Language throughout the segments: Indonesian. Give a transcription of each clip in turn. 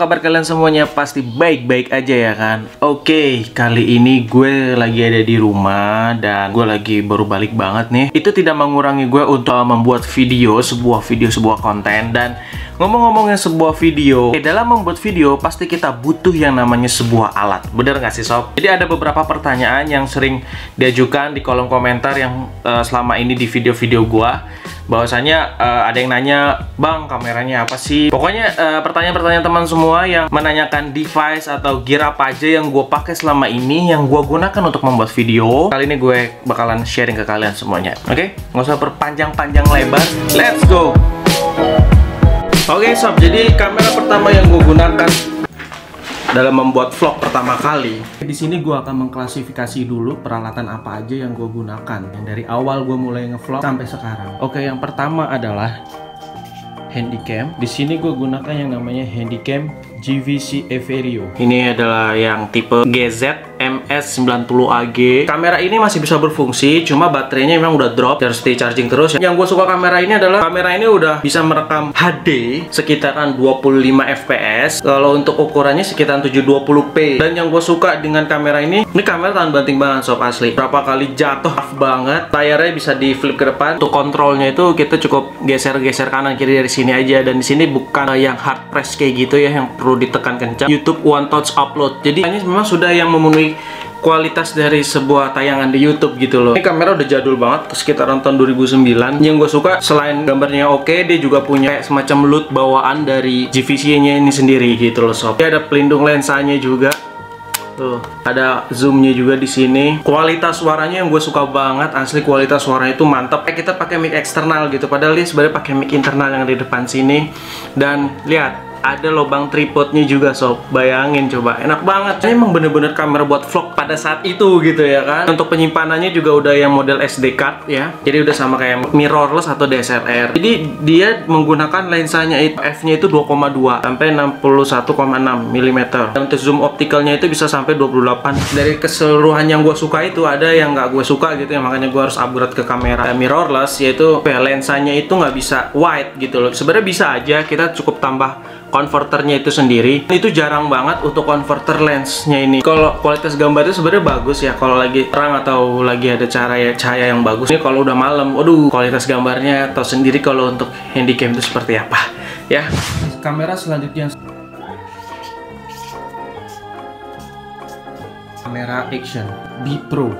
kabar kalian semuanya? Pasti baik-baik aja ya kan? Oke, kali ini gue lagi ada di rumah dan gue lagi baru balik banget nih. Itu tidak mengurangi gue untuk membuat sebuah konten. Dan ngomong-ngomongnya sebuah video, dalam membuat video pasti kita butuh yang namanya sebuah alat. Bener nggak sih sob? Jadi ada beberapa pertanyaan yang sering diajukan di kolom komentar yang selama ini di video-video gue. Bahwasanya ada yang nanya, bang kameranya apa sih? Pokoknya pertanyaan-pertanyaan teman semua yang menanyakan device atau gear apa aja yang gue pakai selama ini, yang gue gunakan untuk membuat video. Kali ini gue bakalan sharing ke kalian semuanya. Oke? Nggak usah berpanjang-panjang lebar. Let's go! Oke sob, jadi kamera pertama yang gue gunakan dalam membuat vlog pertama kali, di sini gue akan mengklasifikasi dulu peralatan apa aja yang gue gunakan yang dari awal gue mulai ngevlog sampai sekarang. Oke, yang pertama adalah handycam. Di sini gue gunakan yang namanya handycam GVC Everio. Ini adalah yang tipe GZ MS90AG. Kamera ini masih bisa berfungsi, cuma baterainya memang udah drop, harus di charging terus. Yang gue suka kamera ini adalah kamera ini udah bisa merekam HD sekitaran 25 fps. Kalau untuk ukurannya sekitaran 720p. Dan yang gue suka dengan kamera ini kamera tahan banting banget sob, asli. Berapa kali jatuh tough banget. Layarnya bisa di flip ke depan. Untuk kontrolnya itu kita cukup geser-geser kanan kiri dari sini aja. Dan di sini bukan yang hard press kayak gitu ya, yang perlu ditekan kencang. YouTube one touch upload. Jadi ini memang sudah yang memenuhi kualitas dari sebuah tayangan di YouTube gitu loh. Ini kamera udah jadul banget, sekitaran tahun 2009. Yang gue suka selain gambarnya oke, dia juga punya kayak semacam loot bawaan dari GVC-nya ini sendiri gitu loh sob. Dia ada pelindung lensanya juga. Tuh, ada zoomnya juga di sini. Kualitas suaranya yang gue suka banget, asli kualitas suaranya itu mantap. Kayak kita pakai mic eksternal gitu, padahal dia sebenarnya pakai mic internal yang di depan sini. Dan lihat, ada lubang tripodnya juga sob, bayangin coba, enak banget. Ini emang bener-bener kamera buat vlog pada saat itu gitu ya kan. Untuk penyimpanannya juga udah yang model SD card ya, jadi udah sama kayak mirrorless atau DSLR. Jadi dia menggunakan lensanya itu f-nya itu 2,2 sampai 61,6 mm. Dan untuk zoom optikalnya itu bisa sampai 28. Dari keseluruhan yang gue suka itu ada yang nggak gue suka gitu ya, makanya gue harus upgrade ke kamera mirrorless, yaitu lensanya itu nggak bisa wide gitu loh. Sebenarnya bisa aja, kita cukup tambah konverternya itu sendiri. Itu jarang banget untuk konverter lensnya ini. Kalau kualitas gambarnya sebenarnya bagus ya kalau lagi terang atau lagi ada cahaya yang bagus. Ini kalau udah malam, waduh, kualitas gambarnya tahu sendiri kalau untuk handycam itu seperti apa ya. Kamera selanjutnya, kamera action B Pro.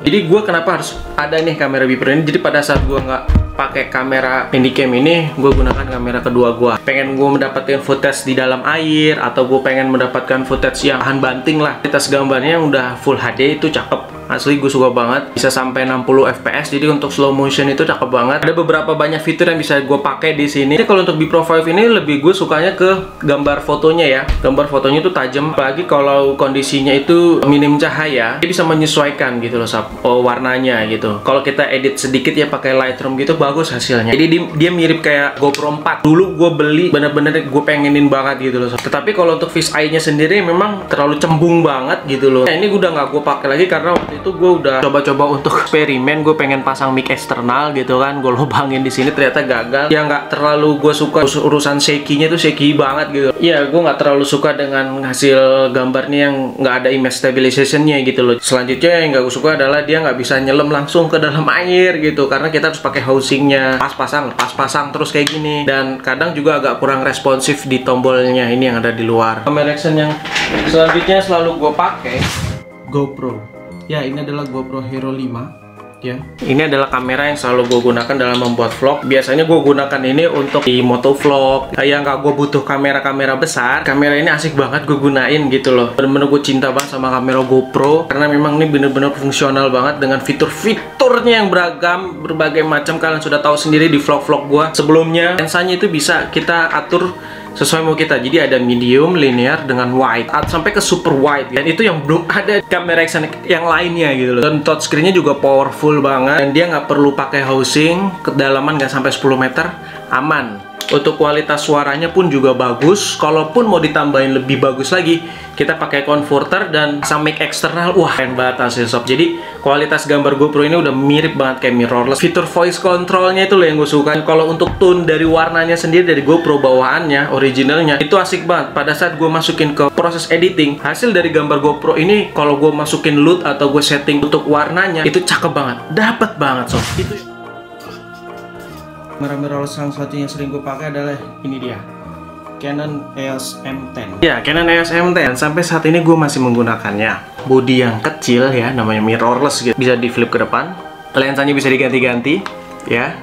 Jadi gue kenapa harus ada nih kamera B Pro ini? Jadi pada saat gue nggak pakai kamera handycam ini, gue gunakan kamera kedua gue. Pengen gue mendapatkan footage di dalam air, atau gue pengen mendapatkan footage yang tahan banting lah. Kualitas gambarnya udah full HD, itu cakep. Asli gue suka banget, bisa sampai 60 fps. Jadi untuk slow motion itu cakep banget. Ada beberapa banyak fitur yang bisa gue pakai di sini. Jadi kalau untuk B Pro 5 ini lebih gue sukanya ke gambar fotonya ya. Gambar fotonya itu tajam, apalagi kalau kondisinya itu minim cahaya, dia bisa menyesuaikan gitu loh sob, warnanya gitu. Kalau kita edit sedikit ya pakai Lightroom gitu, bagus hasilnya. Jadi dia mirip kayak GoPro 4. Dulu gue beli, bener-bener gue pengenin banget gitu loh sob. Tetapi kalau untuk fisheye nya sendiri memang terlalu cembung banget gitu loh. Nah, ini udah nggak gue pakai lagi karena waktu itu gue udah coba-coba untuk eksperimen. Gue pengen pasang mic eksternal gitu kan, gue lubangin di sini, ternyata gagal. Yang nggak terlalu gue suka urusan shaky-nya tuh shaky banget gitu. Ya gue nggak terlalu suka dengan hasil gambarnya yang nggak ada image stabilization-nya gitu loh. Selanjutnya yang nggak gue suka adalah dia nggak bisa nyelam langsung ke dalam air gitu, karena kita harus pakai housingnya, pas-pasang terus kayak gini. Dan kadang juga agak kurang responsif di tombolnya ini yang ada di luar. Kamera action yang selanjutnya selalu gue pakai GoPro. Ya, ini adalah GoPro Hero 5 ya. Ini adalah kamera yang selalu gue gunakan dalam membuat vlog. Biasanya gue gunakan ini untuk di motovlog. Yang nggak gue butuh kamera-kamera besar, kamera ini asik banget gue gunain gitu loh. Bener-bener gue cinta banget sama kamera GoPro, karena memang ini bener-bener fungsional banget dengan fitur-fiturnya yang beragam, berbagai macam. Kalian sudah tahu sendiri di vlog-vlog gue sebelumnya. Lensanya itu bisa kita atur sesuai mau kita. Jadi ada medium, linear, dengan wide, sampai ke super wide. Dan itu yang belum ada kamera action yang lainnya gitu loh. Dan touchscreen-nya juga powerful banget. Dan dia nggak perlu pakai housing, kedalaman nggak sampai 10 meter, aman. Untuk kualitas suaranya pun juga bagus. Kalaupun mau ditambahin lebih bagus lagi, kita pakai converter dan sama mic eksternal. Wah, keren banget hasil sob. Jadi kualitas gambar GoPro ini udah mirip banget kayak mirrorless. Fitur voice controlnya itu loh yang gue suka. Kalau untuk tone dari warnanya sendiri dari GoPro bawaannya, originalnya, itu asik banget. Pada saat gue masukin ke proses editing, hasil dari gambar GoPro ini kalau gue masukin LUT atau gue setting untuk warnanya, itu cakep banget. Dapet banget sob. Itu kamera mirrorless yang satunya sering gue pakai adalah ini dia, Canon EOS M10. Ya, Canon EOS M10. Sampai saat ini gue masih menggunakannya. Bodi yang kecil ya, namanya mirrorless gitu. Bisa di flip ke depan. Lensanya bisa diganti-ganti ya.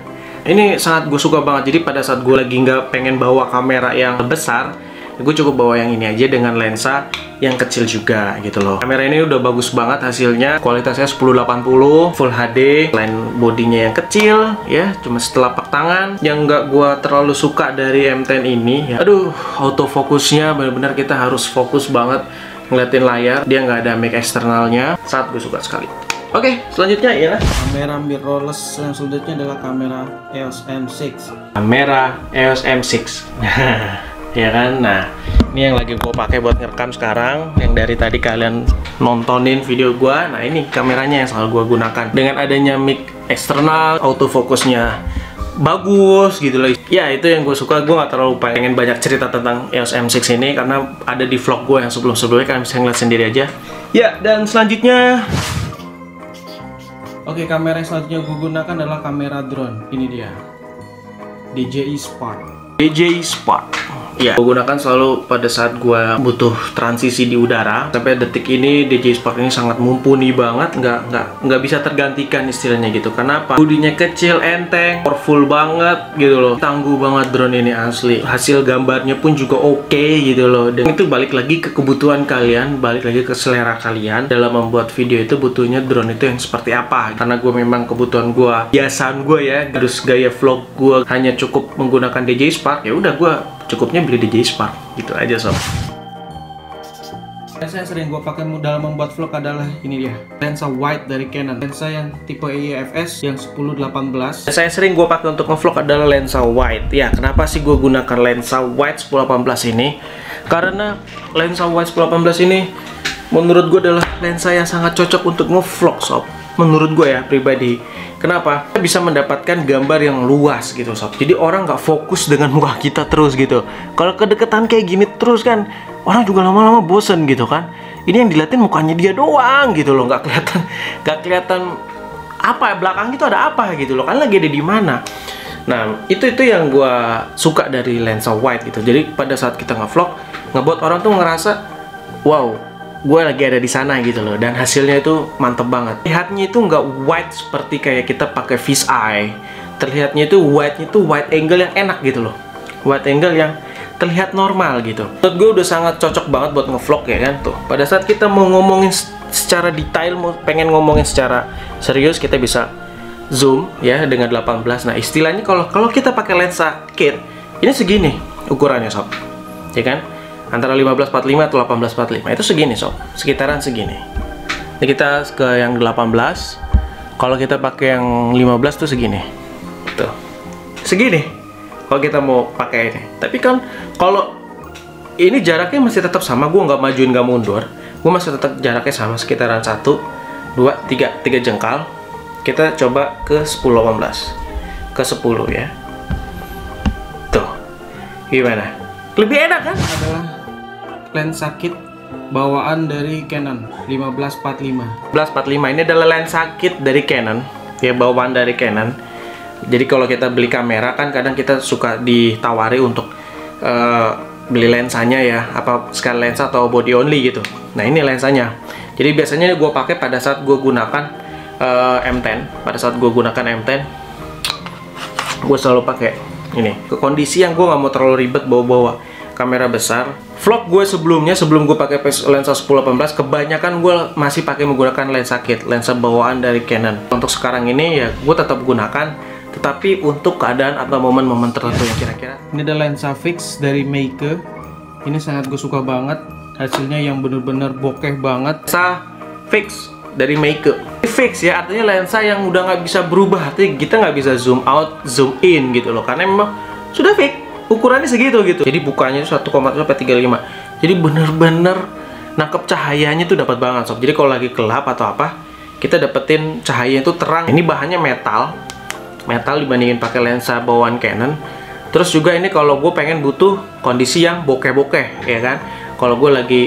Ini sangat gue suka banget. Jadi pada saat gue lagi nggak pengen bawa kamera yang besar, gue cukup bawa yang ini aja dengan lensa yang kecil juga gitu loh. Kamera ini udah bagus banget hasilnya. Kualitasnya 1080 Full HD. Selain bodinya yang kecil ya, cuma setelapak tangan. Yang nggak gue terlalu suka dari M10 ini ya, aduh, autofokusnya bener-bener kita harus fokus banget ngeliatin layar. Dia nggak ada mic eksternalnya. Sangat gue suka sekali. Oke, selanjutnya ya kamera mirrorless yang selanjutnya adalah kamera EOS M6. Kamera EOS M6. Ya kan, nah ini yang lagi gue pakai buat ngerekam sekarang, yang dari tadi kalian nontonin video gue. Nah ini kameranya yang selalu gue gunakan. Dengan adanya mic eksternal, autofokusnya bagus gitu loh. Ya itu yang gue suka. Gue nggak terlalu pengen banyak cerita tentang EOS M6 ini karena ada di vlog gue yang sebelum-sebelumnya, kalian bisa ngeliat sendiri aja. Ya, dan selanjutnya, oke, kamera yang selanjutnya gue gunakan adalah kamera drone. Ini dia, DJI Spark. DJI Spark. Ya, gue gunakan selalu pada saat gue butuh transisi di udara. Sampai detik ini DJI Spark ini sangat mumpuni banget, nggak bisa tergantikan istilahnya gitu. Kenapa? Bodinya kecil, enteng, powerful banget gitu loh. Tangguh banget drone ini asli. Hasil gambarnya pun juga oke gitu loh. Dan itu balik lagi ke kebutuhan kalian, balik lagi ke selera kalian dalam membuat video itu butuhnya drone itu yang seperti apa. Karena gue memang kebutuhan gue, biasaan gue ya, harus gaya vlog gue hanya cukup menggunakan DJI Spark. Ya udah, gue cukupnya beli DJI Spark gitu aja sob. Lensa yang sering gue pakai dalam membuat vlog adalah ini dia, lensa wide dari Canon. Lensa yang tipe EFS yang 10-18. Lensa yang sering gue pakai untuk ngevlog adalah lensa wide. Ya, kenapa sih gue gunakan lensa wide 10-18 ini? Karena lensa wide 10-18 ini menurut gue adalah lensa yang sangat cocok untuk ngevlog sob. Menurut gue ya pribadi. Kenapa? Kita bisa mendapatkan gambar yang luas gitu sob. Jadi orang nggak fokus dengan muka kita terus gitu. Kalau kedeketan kayak gini terus kan, orang juga lama-lama bosen gitu kan. Ini yang diliatin mukanya dia doang gitu loh, nggak kelihatan apa belakang itu ada apa gitu loh, kan lagi ada di mana. Nah itu yang gue suka dari lensa wide gitu. Jadi pada saat kita nge-vlog, ngebuat orang tuh ngerasa wow, gue lagi ada di sana gitu loh, dan hasilnya itu mantep banget. Lihatnya itu nggak wide seperti kayak kita pakai fish eye. Terlihatnya itu wide-nya itu wide angle yang enak gitu loh, wide angle yang terlihat normal gitu. Menurut gue udah sangat cocok banget buat ngevlog ya kan tuh. Pada saat kita mau ngomongin secara detail, mau pengen ngomongin secara serius, kita bisa zoom ya dengan 18. Nah istilahnya kalau kita pakai lensa kit ini segini ukurannya sob, ya kan? Antara 15-45 atau 18-45 itu segini sob, sekitaran segini. Ini kita ke yang 18. Kalau kita pakai yang 15 tuh segini, tuh segini. Kalau kita mau pakai ini, tapi kan kalau ini jaraknya masih tetap sama, gue nggak majuin nggak mundur, gue masih tetap jaraknya sama, sekitaran 1, 2, 3 jengkal. Kita coba ke 10-18, ke 10 ya. Tuh, gimana? Lebih enak kan? Adalah lensa kit bawaan dari Canon 1545. 1545 ini adalah lensa kit dari Canon ya, bawaan dari Canon. Jadi kalau kita beli kamera kan kadang kita suka ditawari untuk beli lensanya ya, apa sekali lensa atau body only gitu. Nah ini lensanya. Jadi biasanya gue pakai pada saat gue gunakan M10. Pada saat gue gunakan M10, gue selalu pakai ini. Ke kondisi yang gue nggak mau terlalu ribet bawa kamera besar. Vlog gue sebelumnya, sebelum gue pakai lensa 10-18, kebanyakan gue masih pakai menggunakan lensa kit, lensa bawaan dari Canon. Untuk sekarang ini ya gue tetap gunakan, tetapi untuk keadaan atau momen-momen tertentu yang kira-kira. Ini ada lensa fix dari Meike. Ini sangat gue suka banget. Hasilnya yang bener-bener bokeh banget. Lensa fix dari Meike. Fix ya, artinya lensa yang udah nggak bisa berubah. Artinya kita nggak bisa zoom out, zoom in gitu loh. Karena memang sudah fix. ukurannya segitu gitu. Jadi bukanya itu 1,35. Jadi bener-bener nangkep cahayanya tuh dapat banget sob. Jadi kalau lagi gelap atau apa, kita dapetin cahaya itu terang. Ini bahannya metal dibandingin pakai lensa bawaan Canon. Terus juga ini kalau gue pengen butuh kondisi yang bokeh-bokeh, ya kan. Kalau gue lagi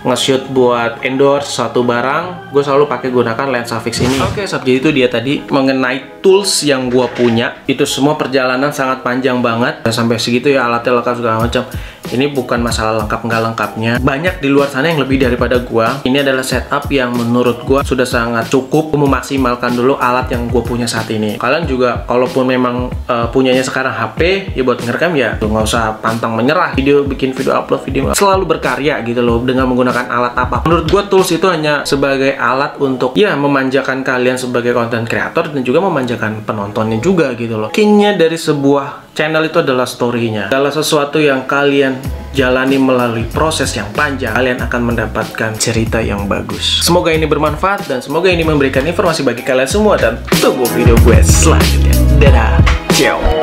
nge-shoot buat endorse suatu barang, gue selalu pakai gunakan lensa fix ini. Oke sob, jadi itu dia tadi mengenai tools yang gue punya. Itu semua perjalanan sangat panjang banget, sampai segitu ya, alatnya lengkap segala macam. Ini bukan masalah lengkap nggak lengkapnya. Banyak di luar sana yang lebih daripada gue. Ini adalah setup yang menurut gue sudah sangat cukup memaksimalkan dulu alat yang gue punya saat ini. Kalian juga kalaupun memang punyanya sekarang HP, ya buat ngerekam ya nggak usah pantang menyerah. Bikin video, upload video, selalu berkarya gitu loh dengan menggunakan alat apa. Menurut gue tools itu hanya sebagai alat untuk ya memanjakan kalian sebagai content creator dan juga memanjakan penontonnya juga gitu loh. Key-nya dari sebuah channel itu adalah story-nya. Adalah sesuatu yang kalian jalani melalui proses yang panjang, kalian akan mendapatkan cerita yang bagus. Semoga ini bermanfaat dan semoga ini memberikan informasi bagi kalian semua, dan tunggu video gue selanjutnya. Dadah, ciao.